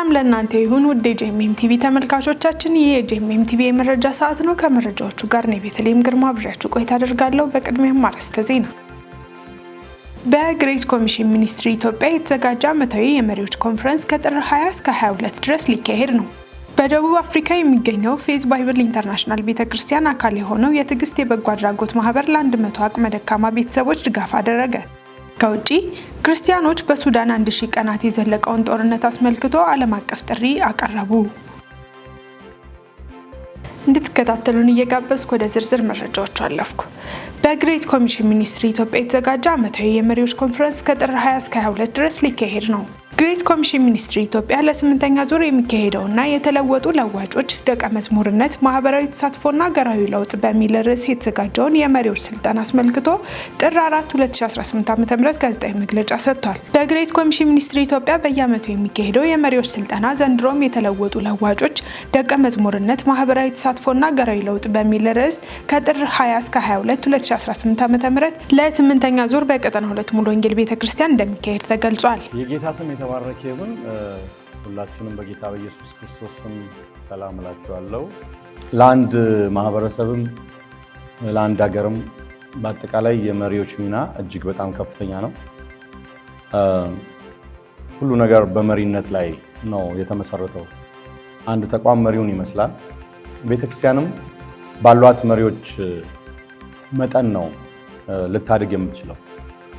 ሰላም ለእናንተ ይሁን ውድ የጄኤምኤም ቲቪ ተመልካቾቻችን፣ ይህ የጄኤምኤም ቲቪ የመረጃ ሰዓት ነው። ከመረጃዎቹ ጋር ነው ቤተልሔም ግርማ አብሬያችሁ ቆይታ አደርጋለሁ። በቅድሚያም አርዕስተ ዜና። በግሬት ኮሚሽን ሚኒስትሪ ኢትዮጵያ የተዘጋጀ ዓመታዊ የመሪዎች ኮንፈረንስ ከጥር 20 እስከ 22 ድረስ ሊካሄድ ነው። በደቡብ አፍሪካ የሚገኘው ፌዝ ባይብል ኢንተርናሽናል ቤተክርስቲያን አካል የሆነው የትዕግስት የበጎ አድራጎት ማህበር ለ100 አቅመ ደካማ ቤተሰቦች ድጋፍ አደረገ። ከውጪ ክርስቲያኖች በሱዳን 1000 ቀናት የዘለቀውን ጦርነት አስመልክቶ ዓለም አቀፍ ጥሪ አቀረቡ። እንድትከታተሉን እየጋበዝኩ ወደ ዝርዝር መረጃዎቹ አለፍኩ። በግሬት ኮሚሽን ሚኒስትሪ ኢትዮጵያ የተዘጋጀ ዓመታዊ የመሪዎች ኮንፈረንስ ከጥር 20 እስከ 22 ድረስ ሊካሄድ ነው። ግሬት ኮሚሽን ሚኒስትሪ ኢትዮጵያ ለ8ኛ ዙር የሚካሄደውና የተለወጡ ለዋጮች ደቀ መዝሙርነት ማህበራዊ ተሳትፎና ሀገራዊ ለውጥ በሚል ርዕስ የተዘጋጀውን የመሪዎች ስልጠና አስመልክቶ ጥር 4 2018 ዓ.ም ጋዜጣዊ መግለጫ ሰጥቷል። በግሬት ኮሚሽን ሚኒስትሪ ኢትዮጵያ በየዓመቱ የሚካሄደው የመሪዎች ስልጠና ዘንድሮም የተለወጡ ለዋጮች ደቀ መዝሙርነት ማህበራዊ ተሳትፎና ሀገራዊ ለውጥ በሚል ርዕስ ከጥር 20 እስከ 22 2018 ዓ.ም ለ8ኛ ዙር በቀጠና 2 ሙሉ ወንጌል ቤተክርስቲያን እንደሚካሄድ ተገልጿል። ባረከ ይሁን። ሁላችሁንም በጌታ በኢየሱስ ክርስቶስ ስም ሰላም እላችኋለሁ። ለአንድ ማህበረሰብም ለአንድ ሀገርም በአጠቃላይ የመሪዎች ሚና እጅግ በጣም ከፍተኛ ነው። ሁሉ ነገር በመሪነት ላይ ነው የተመሰረተው። አንድ ተቋም መሪውን ይመስላል። ቤተክርስቲያንም ባሏት መሪዎች መጠን ነው ልታድግ የምትችለው።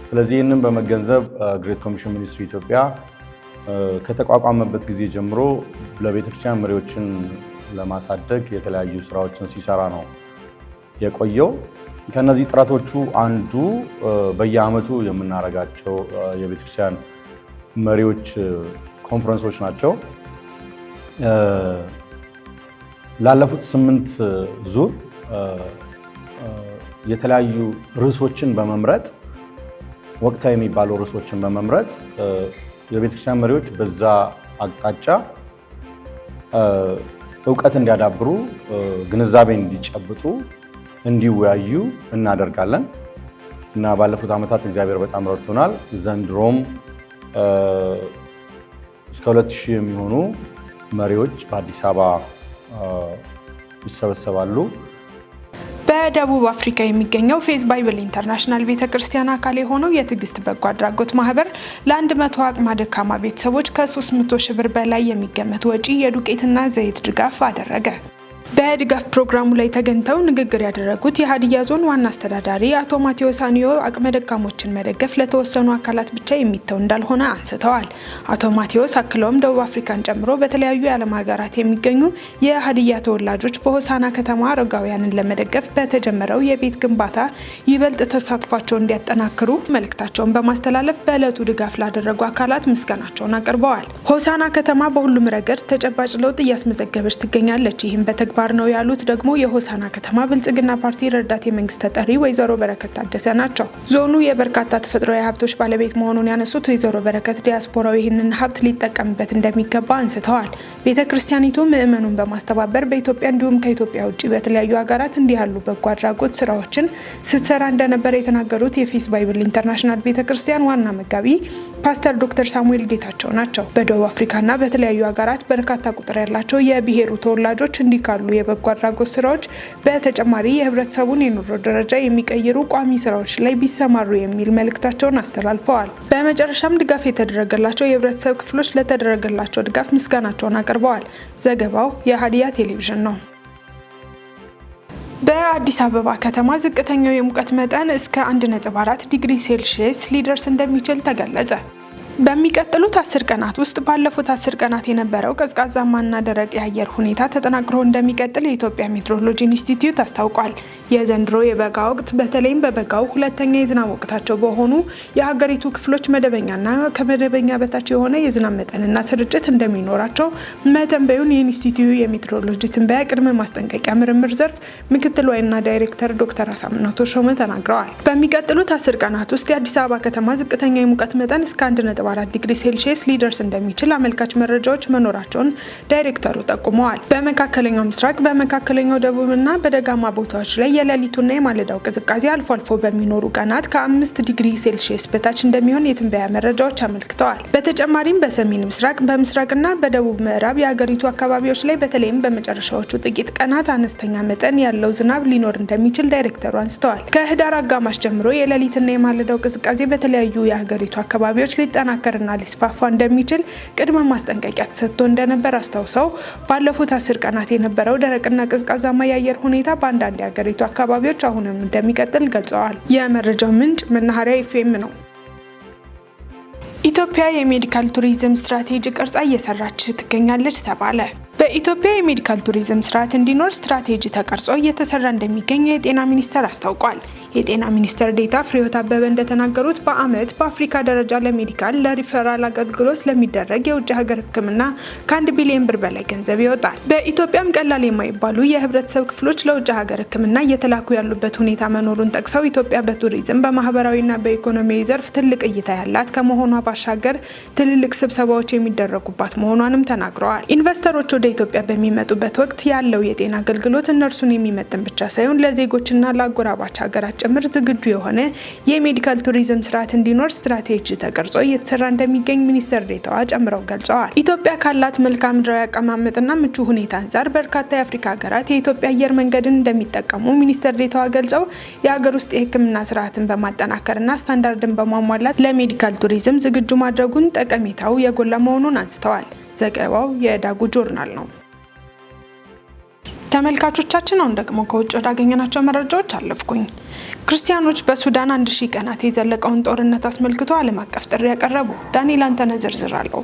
ስለዚህ ይህንን በመገንዘብ ግሬት ኮሚሽን ሚኒስትሪ ኢትዮጵያ ከተቋቋመበት ጊዜ ጀምሮ ለቤተክርስቲያን መሪዎችን ለማሳደግ የተለያዩ ስራዎችን ሲሰራ ነው የቆየው። ከነዚህ ጥረቶቹ አንዱ በየዓመቱ የምናደርጋቸው የቤተክርስቲያን መሪዎች ኮንፈረንሶች ናቸው። ላለፉት 8 ዙር የተለያዩ ርዕሶችን በመምረጥ ወቅታዊ የሚባሉ ርዕሶችን በመምረጥ የቤተክርስቲያን መሪዎች በዛ አቅጣጫ እውቀት እንዲያዳብሩ፣ ግንዛቤ እንዲጨብጡ፣ እንዲወያዩ እናደርጋለን እና ባለፉት ዓመታት እግዚአብሔር በጣም ረድቶናል። ዘንድሮም እስከ 2000 የሚሆኑ መሪዎች በአዲስ አበባ ይሰበሰባሉ። በደቡብ አፍሪካ የሚገኘው ፌዝ ባይብል ኢንተርናሽናል ቤተክርስቲያን አካል የሆነው የትዕግስት በጎ አድራጎት ማህበር ለ100 አቅመ ደካማ ቤተሰቦች ከ300 ሺህ ብር በላይ የሚገመት ወጪ የዱቄትና ዘይት ድጋፍ አደረገ። በድጋፍ ፕሮግራሙ ላይ ተገኝተው ንግግር ያደረጉት የሀዲያ ዞን ዋና አስተዳዳሪ አቶ ማቴዎስ አንዮ አቅመ ደካሞችን መደገፍ ለተወሰኑ አካላት ብቻ የሚተው እንዳልሆነ አንስተዋል። አቶ ማቴዎስ አክለውም ደቡብ አፍሪካን ጨምሮ በተለያዩ የዓለም ሀገራት የሚገኙ የሀዲያ ተወላጆች በሆሳና ከተማ አረጋውያንን ለመደገፍ በተጀመረው የቤት ግንባታ ይበልጥ ተሳትፏቸውን እንዲያጠናክሩ መልእክታቸውን በማስተላለፍ በዕለቱ ድጋፍ ላደረጉ አካላት ምስጋናቸውን አቅርበዋል። ሆሳና ከተማ በሁሉም ረገድ ተጨባጭ ለውጥ እያስመዘገበች ትገኛለች። ይህም በተግባር ነው ያሉት ደግሞ የሆሳና ከተማ ብልጽግና ፓርቲ ረዳት የመንግስት ተጠሪ ወይዘሮ በረከት ታደሰ ናቸው። ዞኑ የበርካታ ተፈጥሯዊ ሀብቶች ባለቤት መሆኑን ያነሱት ወይዘሮ በረከት ዲያስፖራው ይህንን ሀብት ሊጠቀምበት እንደሚገባ አንስተዋል። ቤተክርስቲያኒቱ ምዕመኑን በማስተባበር በኢትዮጵያ እንዲሁም ከኢትዮጵያ ውጭ በተለያዩ ሀገራት እንዲህ ያሉ በጎ አድራጎት ስራዎችን ስትሰራ እንደነበር የተናገሩት የፌዝ ባይብል ኢንተርናሽናል ቤተክርስቲያን ዋና መጋቢ ፓስተር ዶክተር ሳሙኤል ጌታቸው ናቸው። በደቡብ አፍሪካና በተለያዩ ሀገራት በርካታ ቁጥር ያላቸው የብሔሩ ተወላጆች እንዲህ ካሉ የበጎ አድራጎት ስራዎች በተጨማሪ የህብረተሰቡን የኑሮ ደረጃ የሚቀይሩ ቋሚ ስራዎች ላይ ቢሰማሩ የሚል መልእክታቸውን አስተላልፈዋል። በመጨረሻም ድጋፍ የተደረገላቸው የህብረተሰብ ክፍሎች ለተደረገላቸው ድጋፍ ምስጋናቸውን አቅርበዋል። ዘገባው የሀዲያ ቴሌቪዥን ነው። በአዲስ አበባ ከተማ ዝቅተኛው የሙቀት መጠን እስከ 1.4 ዲግሪ ሴልሺየስ ሊደርስ እንደሚችል ተገለጸ። በሚቀጥሉት 10 ቀናት ውስጥ ባለፉት 10 ቀናት የነበረው ቀዝቃዛማና ደረቅ የአየር ሁኔታ ተጠናክሮ እንደሚቀጥል የኢትዮጵያ ሜትሮሎጂ ኢንስቲትዩት አስታውቋል። የዘንድሮ የበጋ ወቅት በተለይም በበጋው ሁለተኛ የዝናብ ወቅታቸው በሆኑ የሀገሪቱ ክፍሎች መደበኛና ከመደበኛ በታች የሆነ የዝናብ መጠንና ስርጭት እንደሚኖራቸው መተንበዩን የኢንስቲትዩቱ የሜትሮሎጂ ትንበያ ቅድመ ማስጠንቀቂያ ምርምር ዘርፍ ምክትል ዋና ዳይሬክተር ዶክተር አሳምነው ተሾመ ተናግረዋል። በሚቀጥሉት 10 ቀናት ውስጥ የአዲስ አበባ ከተማ ዝቅተኛ የሙቀት መጠን እስከ 1 44 ዲግሪ ሴልሺየስ ሊደርስ እንደሚችል አመልካች መረጃዎች መኖራቸውን ዳይሬክተሩ ጠቁመዋል። በመካከለኛው ምስራቅ፣ በመካከለኛው ደቡብና በደጋማ ቦታዎች ላይ የሌሊቱና የማለዳው ቅዝቃዜ አልፎ አልፎ በሚኖሩ ቀናት ከ5 ዲግሪ ሴልሺየስ በታች እንደሚሆን የትንበያ መረጃዎች አመልክተዋል። በተጨማሪም በሰሜን ምስራቅ፣ በምስራቅና በደቡብ ምዕራብ የሀገሪቱ አካባቢዎች ላይ በተለይም በመጨረሻዎቹ ጥቂት ቀናት አነስተኛ መጠን ያለው ዝናብ ሊኖር እንደሚችል ዳይሬክተሩ አንስተዋል። ከህዳር አጋማሽ ጀምሮ የሌሊትና የማለዳው ቅዝቃዜ በተለያዩ የሀገሪቱ አካባቢዎች ሊጠናከርና ሊስፋፋ እንደሚችል ቅድመ ማስጠንቀቂያ ተሰጥቶ እንደነበር አስታውሰው ባለፉት 10 ቀናት የነበረው ደረቅና ቀዝቃዛማ የአየር ሁኔታ በአንዳንድ የሀገሪቱ አካባቢዎች አሁንም እንደሚቀጥል ገልጸዋል። የመረጃው ምንጭ መናኸሪያ ኤፍኤም ነው። ኢትዮጵያ የሜዲካል ቱሪዝም ስትራቴጂ ቀርጻ እየሰራች ትገኛለች ተባለ። በኢትዮጵያ የሜዲካል ቱሪዝም ስርዓት እንዲኖር ስትራቴጂ ተቀርጾ እየተሰራ እንደሚገኝ የጤና ሚኒስቴር አስታውቋል። የጤና ሚኒስትር ዴኤታ ፍሬሕይወት አበበ እንደተናገሩት በዓመት በአፍሪካ ደረጃ ለሜዲካል ለሪፈራል አገልግሎት ለሚደረግ የውጭ ሀገር ሕክምና ከ1 ቢሊዮን ብር በላይ ገንዘብ ይወጣል። በኢትዮጵያም ቀላል የማይባሉ የህብረተሰብ ክፍሎች ለውጭ ሀገር ሕክምና እየተላኩ ያሉበት ሁኔታ መኖሩን ጠቅሰው ኢትዮጵያ በቱሪዝም በማህበራዊና በኢኮኖሚያዊ ዘርፍ ትልቅ እይታ ያላት ከመሆኗ ባሻገር ትልልቅ ስብሰባዎች የሚደረጉባት መሆኗንም ተናግረዋል። ኢንቨስተሮች ወደ ኢትዮጵያ በሚመጡበት ወቅት ያለው የጤና አገልግሎት እነርሱን የሚመጥን ብቻ ሳይሆን ለዜጎችና ለአጎራባች ሀገራት ጭምር ዝግጁ የሆነ የሜዲካል ቱሪዝም ስርዓት እንዲኖር ስትራቴጂ ተቀርጾ እየተሰራ እንደሚገኝ ሚኒስትር ዴኤታዋ ጨምረው ገልጸዋል። ኢትዮጵያ ካላት መልክዓ ምድራዊ አቀማመጥና ምቹ ሁኔታ አንጻር በርካታ የአፍሪካ ሀገራት የኢትዮጵያ አየር መንገድን እንደሚጠቀሙ ሚኒስትር ዴኤታዋ ገልጸው የሀገር ውስጥ የሕክምና ስርዓትን በማጠናከርና ስታንዳርድን በማሟላት ለሜዲካል ቱሪዝም ዝግጁ ማድረጉን ጠቀሜታው የጎላ መሆኑን አንስተዋል። ዘገባው የዳጉ ጆርናል ነው። ተመልካቾቻችን አሁን ደግሞ ከውጭ ወዳገኘናቸው መረጃዎች አለፍኩኝ። ክርስቲያኖች በሱዳን 1000 ቀናት የዘለቀውን ጦርነት አስመልክቶ ዓለም አቀፍ ጥሪ ያቀረቡ። ዳንኤል አንተነህ ዝርዝር አለው።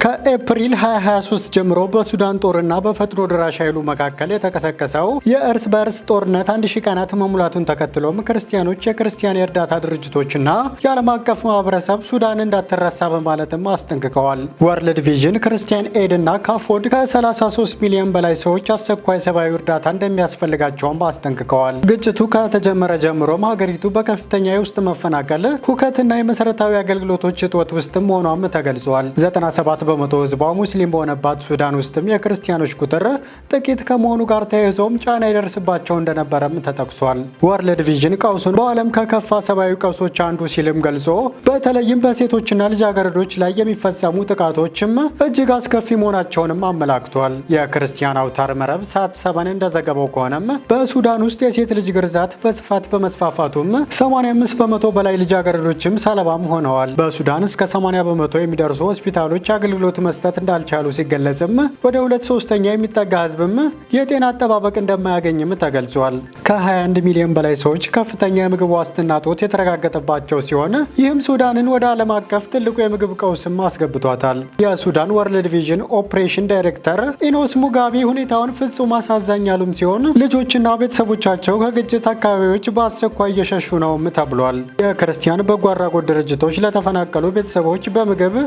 ከኤፕሪል 2023 ጀምሮ በሱዳን ጦርና በፈጥኖ ደራሽ ኃይሉ መካከል የተቀሰቀሰው የእርስ በእርስ ጦርነት 1000 ቀናት መሙላቱን ተከትሎም ክርስቲያኖች፣ የክርስቲያን የእርዳታ ድርጅቶችና የዓለም አቀፍ ማህበረሰብ ሱዳን እንዳትረሳ በማለትም አስጠንቅቀዋል። ወርልድ ቪዥን፣ ክርስቲያን ኤድ እና ካፎድ ከ33 ሚሊዮን በላይ ሰዎች አስቸኳይ ሰብአዊ እርዳታ እንደሚያስፈልጋቸውም አስጠንቅቀዋል። ግጭቱ ከተጀመረ ጀምሮም ሀገሪቱ በከፍተኛ የውስጥ መፈናቀል፣ ሁከትና የመሰረታዊ አገልግሎቶች እጦት ውስጥ መሆኗም ተገልጿል። 97 በመቶ ህዝቧ ሙስሊም በሆነባት ሱዳን ውስጥም የክርስቲያኖች ቁጥር ጥቂት ከመሆኑ ጋር ተያይዞም ጫና ይደርስባቸው እንደነበረም ተጠቅሷል። ወርልድ ቪዥን ቀውሱን በዓለም ከከፋ ሰብአዊ ቀውሶች አንዱ ሲልም ገልጾ በተለይም በሴቶችና ልጃገረዶች ላይ የሚፈጸሙ ጥቃቶችም እጅግ አስከፊ መሆናቸውንም አመላክቷል። የክርስቲያን አውታር መረብ ሳት7 እንደዘገበው ከሆነም በሱዳን ውስጥ የሴት ልጅ ግርዛት በስፋት በመስፋፋቱም 85 በመቶ በላይ ልጃገረዶችም ሰለባም ሆነዋል። በሱዳን እስከ 80 በመቶ የሚደርሱ ሆስፒታሎች አገልግሎት መስጠት እንዳልቻሉ ሲገለጽም ወደ 2/3 የሚጠጋ ህዝብም የጤና አጠባበቅ እንደማያገኝም ተገልጿል። ከ21 ሚሊዮን በላይ ሰዎች ከፍተኛ የምግብ ዋስትና እጦት የተረጋገጠባቸው ሲሆን ይህም ሱዳንን ወደ ዓለም አቀፍ ትልቁ የምግብ ቀውስም አስገብቷታል። የሱዳን ወርልድ ቪዥን ኦፕሬሽን ዳይሬክተር ኢኖስ ሙጋቢ ሁኔታውን ፍጹም አሳዛኝ ያሉም ሲሆን ልጆችና ቤተሰቦቻቸው ከግጭት አካባቢዎች በአስቸኳይ እየሸሹ ነውም ተብሏል። የክርስቲያን በጎ አድራጎት ድርጅቶች ለተፈናቀሉ ቤተሰቦች በምግብ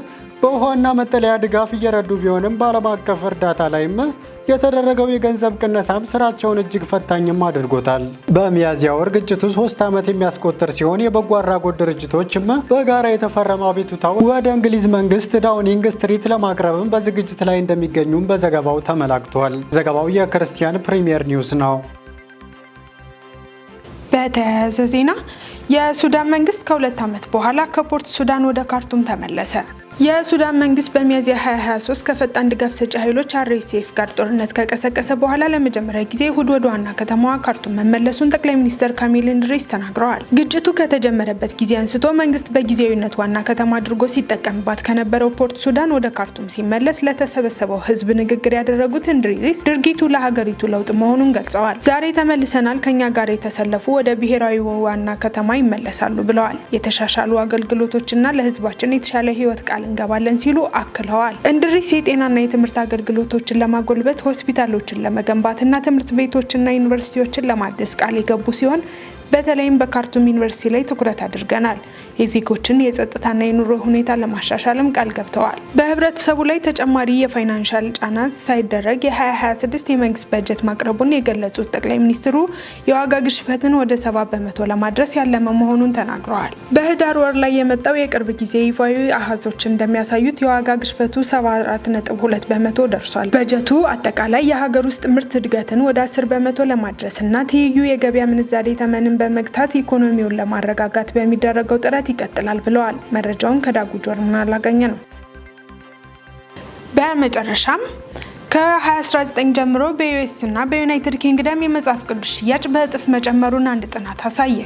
በውሃና መጠለያ ድጋፍ እየረዱ ቢሆንም በዓለም አቀፍ እርዳታ ላይም የተደረገው የገንዘብ ቅነሳም ስራቸውን እጅግ ፈታኝም አድርጎታል። በሚያዝያ ወር ግጭቱ 3 ዓመት የሚያስቆጥር ሲሆን የበጎ አድራጎት ድርጅቶችም በጋራ የተፈረመ አቤቱታው ወደ እንግሊዝ መንግስት ዳውኒንግ ስትሪት ለማቅረብም በዝግጅት ላይ እንደሚገኙም በዘገባው ተመላክቷል። ዘገባው የክርስቲያን ፕሪሚየር ኒውስ ነው። በተያያዘ ዜና የሱዳን መንግስት ከ2 ዓመት በኋላ ከፖርት ሱዳን ወደ ካርቱም ተመለሰ። የሱዳን መንግስት በሚያዝያ 2023 ከፈጣን ድጋፍ ሰጪ ኃይሎች RSF ጋር ጦርነት ከቀሰቀሰ በኋላ ለመጀመሪያ ጊዜ እሁድ ወደ ዋና ከተማዋ ካርቱም መመለሱን ጠቅላይ ሚኒስትር ካሚል ኢድሪስ ተናግረዋል። ግጭቱ ከተጀመረበት ጊዜ አንስቶ መንግስት በጊዜያዊነት ዋና ከተማ አድርጎ ሲጠቀምባት ከነበረው ፖርት ሱዳን ወደ ካርቱም ሲመለስ ለተሰበሰበው ህዝብ ንግግር ያደረጉት ኢድሪስ ድርጊቱ ለሀገሪቱ ለውጥ መሆኑን ገልጸዋል። ዛሬ ተመልሰናል፣ ከኛ ጋር የተሰለፉ ወደ ብሔራዊ ዋና ከተማ ይመለሳሉ ብለዋል። የተሻሻሉ አገልግሎቶችና ለህዝባችን የተሻለ ህይወት ቃል እንገባለን ሲሉ አክለዋል። ኢድሪስ የጤናና የትምህርት አገልግሎቶችን ለማጎልበት ሆስፒታሎችን ለመገንባትና ትምህርት ቤቶችና ዩኒቨርሲቲዎችን ለማደስ ቃል የገቡ ሲሆን በተለይም በካርቱም ዩኒቨርሲቲ ላይ ትኩረት አድርገናል። የዜጎችን የጸጥታና የኑሮ ሁኔታ ለማሻሻልም ቃል ገብተዋል። በህብረተሰቡ ላይ ተጨማሪ የፋይናንሻል ጫና ሳይደረግ የ2026 የመንግስት በጀት ማቅረቡን የገለጹት ጠቅላይ ሚኒስትሩ የዋጋ ግሽበትን ወደ 70% ለማድረስ ያለመ መሆኑን ተናግረዋል። በህዳር ወር ላይ የመጣው የቅርብ ጊዜ ይፋዊ አሃዞች እንደሚያሳዩት የዋጋ ግሽበቱ 74.2% ደርሷል። በጀቱ አጠቃላይ የሀገር ውስጥ ምርት እድገትን ወደ 10% ለማድረስና ትይዩ የገበያ ምንዛሬ ተመንን በመግታት ኢኮኖሚውን ለማረጋጋት በሚደረገው ጥረት ይቀጥላል ብለዋል። መረጃውን ከዳጉ ጆርናል አገኘ ነው። በመጨረሻም ከ2019 ጀምሮ በዩኤስ እና በዩናይትድ ኪንግደም የመጽሐፍ ቅዱስ ሽያጭ በእጥፍ መጨመሩን አንድ ጥናት አሳየ።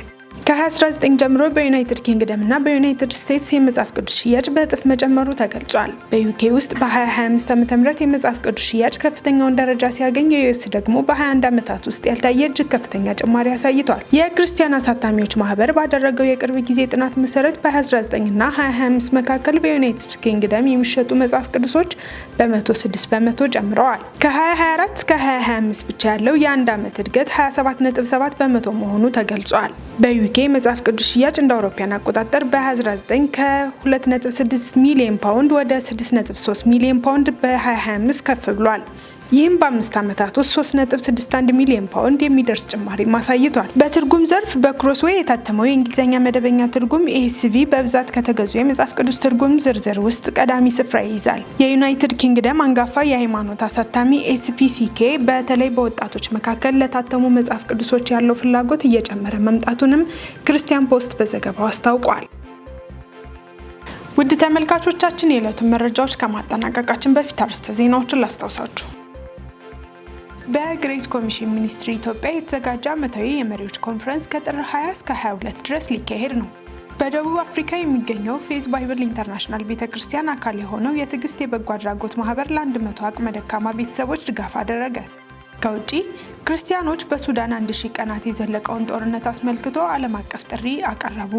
ከ2019 ጀምሮ በዩናይትድ ኪንግደም እና በዩናይትድ ስቴትስ የመጽሐፍ ቅዱስ ሽያጭ በእጥፍ መጨመሩ ተገልጿል። በዩኬ ውስጥ በ2025 ዓ.ም የመጽሐፍ ቅዱስ ሽያጭ ከፍተኛውን ደረጃ ሲያገኝ የዩኤስ ደግሞ በ21 ዓመታት ውስጥ ያልታየ እጅግ ከፍተኛ ጭማሪ አሳይቷል። የክርስቲያን አሳታሚዎች ማህበር ባደረገው የቅርብ ጊዜ ጥናት መሰረት በ2019 እና 2025 መካከል በዩናይትድ ኪንግደም የሚሸጡ መጽሐፍ ቅዱሶች በ106% ጨምረዋል። ከ2024 እስከ 2025 ብቻ ያለው የአንድ ዓመት እድገት 27.7% መሆኑ ተገልጿል። በዩኬ መጽሐፍ ቅዱስ ሽያጭ እንደ አውሮፓውያን አቆጣጠር በ2019 ከ2.6 ሚሊዮን ፓውንድ ወደ 6.3 ሚሊዮን ፓውንድ በ2025 ከፍ ብሏል። ይህም በ5 ዓመታት ውስጥ 3.61 ሚሊዮን ፓውንድ የሚደርስ ጭማሪ አሳይቷል። በትርጉም ዘርፍ በክሮስዌይ የታተመው የእንግሊዝኛ መደበኛ ትርጉም ኤስቪ በብዛት ከተገዙ የመጽሐፍ ቅዱስ ትርጉም ዝርዝር ውስጥ ቀዳሚ ስፍራ ይይዛል። የዩናይትድ ኪንግደም አንጋፋ የሃይማኖት አሳታሚ ኤስፒሲኬ በተለይ በወጣቶች መካከል ለታተሙ መጽሐፍ ቅዱሶች ያለው ፍላጎት እየጨመረ መምጣቱንም ክርስቲያን ፖስት በዘገባው አስታውቋል። ውድ ተመልካቾቻችን የዕለቱን መረጃዎች ከማጠናቀቃችን በፊት አርዕስተ ዜናዎችን ላስታውሳችሁ። በግሬት ኮሚሽን ሚኒስትሪ ኢትዮጵያ የተዘጋጀ ዓመታዊ የመሪዎች ኮንፈረንስ ከጥር 20 እስከ 22 ድረስ ሊካሄድ ነው። በደቡብ አፍሪካ የሚገኘው ፌዝ ባይብል ኢንተርናሽናል ቤተክርስቲያን አካል የሆነው የትዕግስት የበጎ አድራጎት ማህበር ለ100 አቅመ ደካማ ቤተሰቦች ድጋፍ አደረገ። ከውጪ ክርስቲያኖች በሱዳን 1000 ቀናት የዘለቀውን ጦርነት አስመልክቶ ዓለም አቀፍ ጥሪ አቀረቡ።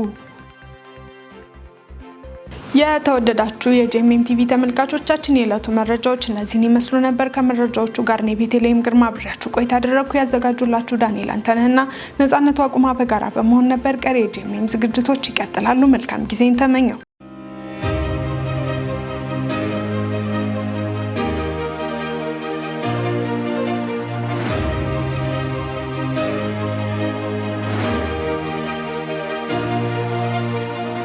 የተወደዳችሁ የጄኤምኤም ቲቪ ተመልካቾቻችን የዕለቱ መረጃዎች እነዚህን ይመስሉ ነበር። ከመረጃዎቹ ጋር ነው ቤተልሔም ግርማ አብሬያችሁ ቆይታ አደረኩ። ያዘጋጁላችሁ ዳንኤል አንተነህና ነጻነቱ አቁማ በጋራ በመሆን ነበር። ቀሪ የጄኤምኤም ዝግጅቶች ይቀጥላሉ። መልካም ጊዜን ተመኘው።